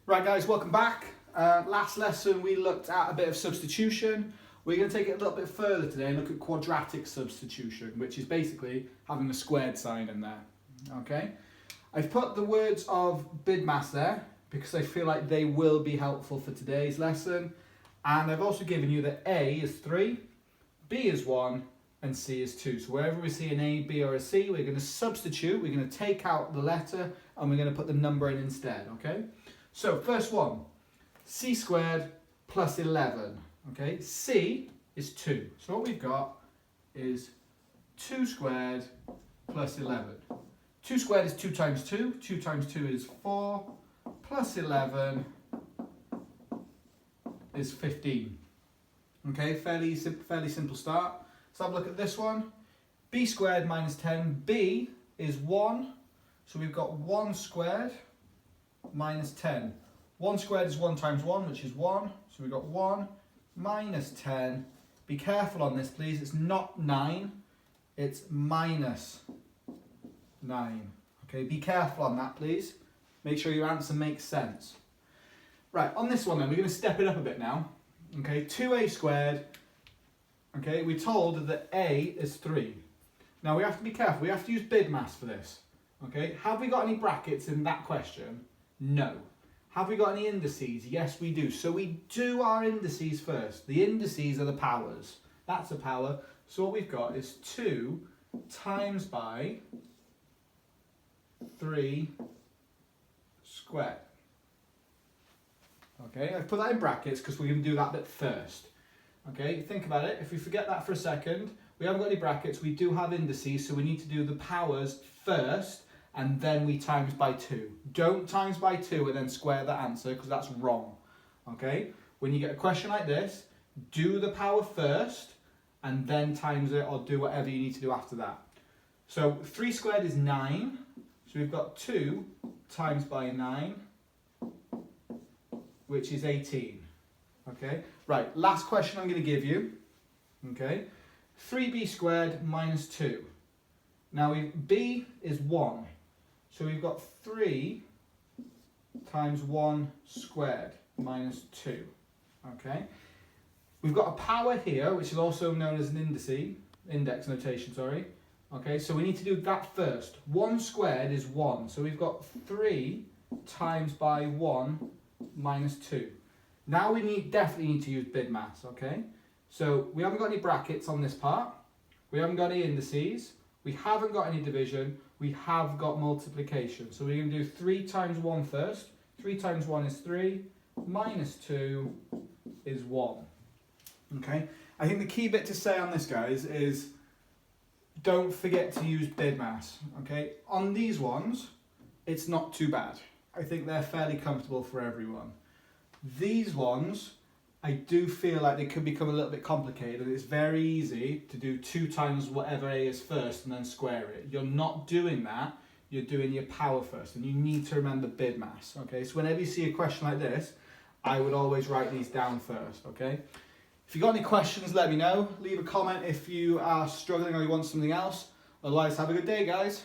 Right guys, welcome back. Last lesson we looked at a bit of substitution. We're going to take it a little bit further today and look at quadratic substitution, which is basically having a squared sign in there. Okay, I've put the words of BIDMAS there because I feel like they will be helpful for today's lesson. And I've also given you that A is 3, B is 1, and C is 2. So wherever we see an A, B or a C, we're going to substitute, we're going to take out the letter and we're going to put the number in instead, okay? So first one, C squared plus 11, okay? C is 2. So what we've got is 2 squared plus 11. 2 squared is 2 times 2. 2 times 2 is 4, plus 11 is 15. Okay, fairly simple start. Let's have a look at this one. B squared minus 10. B is 1. So we've got 1 squared minus 10. 1 squared is 1 times 1, which is 1. So we've got 1 minus 10. Be careful on this, please. It's not 9. It's minus 9. Okay, be careful on that, please. Make sure your answer makes sense. Right, on this one then, we're going to step it up a bit now. Okay, 2a squared. Okay, we're told that a is 3. Now we have to be careful. We have to use BIDMAS for this. Okay, have we got any brackets in that question? No. Have we got any indices? Yes, we do. So we do our indices first. The indices are the powers. That's a power. So what we've got is 2 times by 3 squared. Okay, I've put that in brackets because we're going to do that bit first. Okay, think about it. If we forget that for a second, we haven't got any brackets. We do have indices, so we need to do the powers first, and then we times by 2. Don't times by 2 and then square the answer, because that's wrong. Okay, when you get a question like this, do the power first, and then times it, or do whatever you need to do after that. So 3 squared is 9. So we've got 2 times by 9, which is 18. Okay, right, last question I'm going to give you. Okay, 3b squared minus 2. Now b is 1. So we've got 3 times 1 squared minus 2. Okay, we've got a power here, which is also known as an index notation, sorry. Okay, so we need to do that first. 1 squared is 1. So we've got 3 times by 1 minus 2. Now we definitely need to use BIDMAS, okay? So we haven't got any brackets on this part. We haven't got any indices. We haven't got any division. We have got multiplication. So we're going to do 3 times 1 first. 3 times 1 is 3. Minus 2 is 1. Okay? I think the key bit to say on this, guys, is don't forget to use BIDMAS, okay? On these ones, it's not too bad. I think they're fairly comfortable for everyone. These ones, I do feel like they could become a little bit complicated. It's very easy to do 2 times whatever a is first and then square it. You're not doing that. You're doing your power first, and you need to remember BIDMAS, okay? So whenever you see a question like this, I would always write these down first, okay? If you've got any questions, let me know. Leave a comment if you are struggling or you want something else. Otherwise, have a good day, guys.